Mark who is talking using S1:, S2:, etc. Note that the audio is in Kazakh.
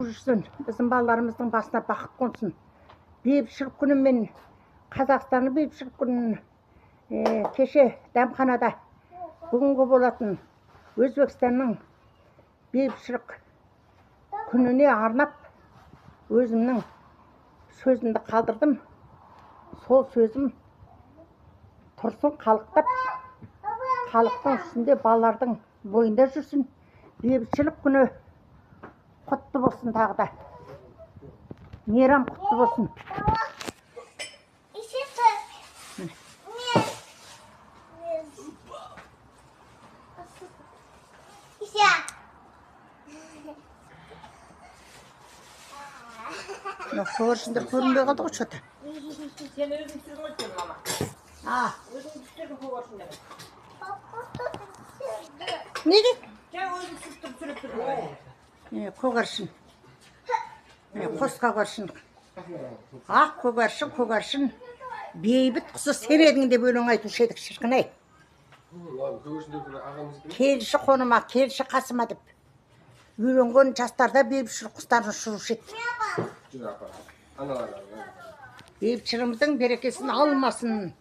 S1: жүрсін, біздің балаларымыздың басына бақыт қонсын. Бейбітшілік күнімен, Қазақстанның бейбітшілік күнін кеше дәмханада бүгінгі болатын Өзбекстанның бейбітшілік күніне арнап өзімнің сөзімді қалдырдым. Сол сөзім тұрсын қалықтап, халықтың үстінде, балалардың бойында жүрсін. Бейбітшілік күні құтты болсын тағы да. Мейрам құтты болсын. Көршіндер көрінбей қалды ғой что-то.
S2: Сен өзің түсірген ғой мама. Өзің түсірген көршіндер.
S1: Неге?
S2: Сен өзің түсіріп тұрдың.
S1: Көгаршын. Қос көгаршын. Ақ көгаршын, көгаршын. Бейбіт құсы сен едің деп өлең айтушы едік, шіркін-ай. Келші қоныма, келші қасыма деп. Үйленген жастарда бейбітшілік құстарын ұшырушы еді. Бейбітшілігіміздің берекесін алмасын.